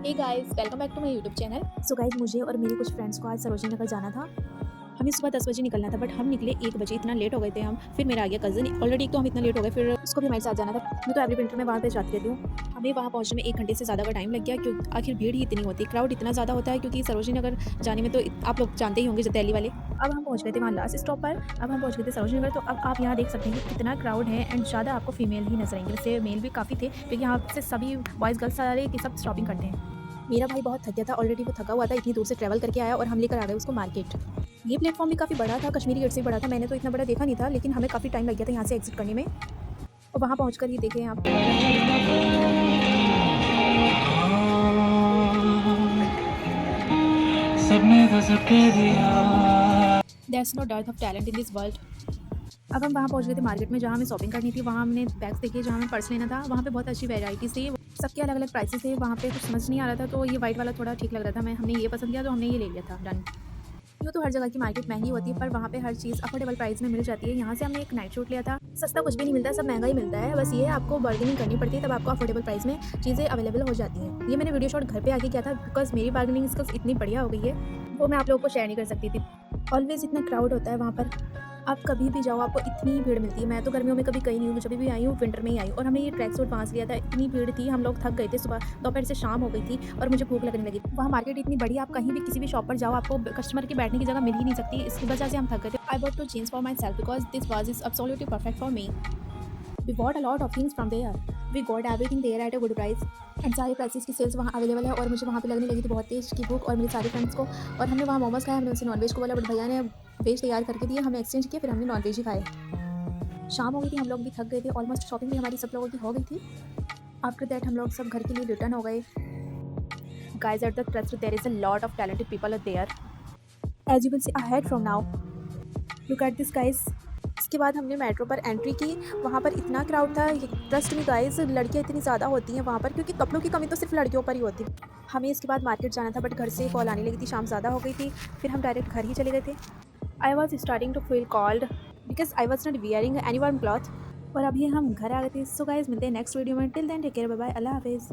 Hey guys, welcome back to my YouTube channel. So guys मुझे और मेरे कुछ फ्रेंड्स को आज सरोजनी नगर जाना था। हमें सुबह 10 बजे निकलना था बट हम निकले 1 बजे, इतना लेट हो गए थे हम। फिर मेरा आ गया कज़न, ऑलरेडी एक तो हम इतना लेट हो गए, फिर उसको भी हमारे साथ जाना था। मैं तो एवरी विंटर में वहाँ पे जाती रहती हूँ। हमें वहाँ पहुँचने में 1 घंटे से ज़्यादा का टाइम लग गया, क्यों आखिर भीड़ ही इतनी होती है, क्राउड इतना ज़्यादा होता है, क्योंकि सरोजनी नगर जाने में तो आप लोग जानते ही होंगे दिल्ली वाले। अब हम पहुँच गए थे वहाँ लास्ट स्टॉप पर। अब हम पहुँच गए थे सरोजनी नगर, तो अब आप यहाँ देख सकते हैं कि कितना क्राउड है एंड ज़्यादा आपको फीमेल ही नजर आएंगे। वैसे मेल भी काफ़ी थे, क्योंकि यहाँ से सभी बॉयज़ गर्ल्स सारे के सब शॉपिंग करते हैं। मेरा भाई बहुत थक गया था, ऑलरेडी वो थका हुआ था, इतनी दूर से ट्रैवल करके आया और हम लेकर आ गए उसको मार्केट। ये प्लेटफॉर्म भी काफ़ी बड़ा था, कश्मीरी गेट से भी बड़ा था। मैंने तो इतना बड़ा देखा नहीं था, लेकिन हमें काफ़ी टाइम लग गया था यहाँ से एग्जिट करने में। और वहाँ पहुँचकर ये देखें आप, सबने तो सबके दिया। That's no dearth of talent in this world. अब हम वहाँ पहुँच गए थे मार्केट में, जहाँ हमें शॉपिंग करनी थी। वहाँ हमने बैग्स देखे, जहाँ हमें पर्स लेना था। वहाँ पे बहुत अच्छी वेराइटीज़ थी, सबके अलग अलग प्राइसेस थे। वहाँ पे कुछ समझ नहीं आ रहा था, तो ये वाइट वाला थोड़ा ठीक लग रहा था। हमने ये पसंद किया, तो हमने ये ले लिया था। डन। यूँ तो हर जगह की मार्केट महंगी होती है, पर वहाँ पे हर चीज़ अफोर्डेबल प्राइस में मिल जाती है। यहाँ से हमने एक नाइट सूट लिया था। सस्ता कुछ भी नहीं मिलता है, सब महंगा ही मिलता है। बस ये आपको बार्गेनिंग करनी पड़ती है, तब आपको अफोर्डेबल प्राइस में चीज़ें अवेलेबल हो जाती हैं। ये मैंने वीडियो शॉट घर पे आके किया था, बिकॉज मेरी बार्गेनिंग स्किल्स इतनी बढ़िया हो गई है, वो मैं आप लोगों को शेयर नहीं कर सकती थी। ऑलवेज इतना क्राउड होता है वहाँ पर, आप कभी भी जाओ आपको इतनी भीड़ मिलती है। मैं तो गर्मियों में कभी गई नहीं हूँ, जब भी आई हूँ विंटर में ही आई हूँ। और हमने ये ट्रैक सूट वहाँ से लिया था, इतनी भीड़ थी, हम लोग थक गए थे। सुबह दोपहर से शाम हो गई थी और मुझे भूख लगने लगी। वहाँ मार्केट इतनी बड़ी, आप कहीं भी किसी भी शॉप पर जाओ, आपको कस्टमर के बैठने की जगह मिल ही नहीं सकती। इसकी वजह से हम थक गए थे। I want to change for myself, because this was is absolutely perfect for me. We got a lot of things from there, we got everything there at a good price and सारे prices की sales वहाँ available है। और मुझे वहाँ पे लगने लगी थी बहुत तेज़ की भूख, और मेरे सारे फ्रेंड्स को। और हमने वहाँ मोमोज खाए, हमने उनसे नॉनवेज को बोला, बट भैया ने वेज तैयार करके दिए, हमने एक्सचेंज किया, फिर हमने नॉनवेज ही खाए। शाम हो गई थी, हम लोग भी थक गए थे, ऑलमोस्ट शॉपिंग भी हमारी सब लोगों की हो गई थी। आफ्टर दैट हम लोग सब घर के लिए रिटर्न हो गए। Guys at the trust there is a lot of talented people are there, as you can see ahead from now. Look at this guys. इसके बाद हमने मेट्रो पर एंट्री की। वहाँ पर इतना क्राउड था, ट्रस्ट मी गाइज, लड़कियाँ इतनी ज़्यादा होती हैं वहाँ पर, क्योंकि कपड़ों की कमी तो सिर्फ लड़कियों पर ही होती है। हमें इसके बाद मार्केट जाना था, बट घर से कॉल आने लगी थी, शाम ज़्यादा हो गई थी, फिर हम डायरेक्ट घर ही चले गए थे। I was starting to feel cold because I was not wearing any one cloth. और अभी हम घर आ गए थे। सो गाइज मिलते हैं नेक्स्ट वीडियो में। Till then take care, bye bye, अल्लाह हाफिज़।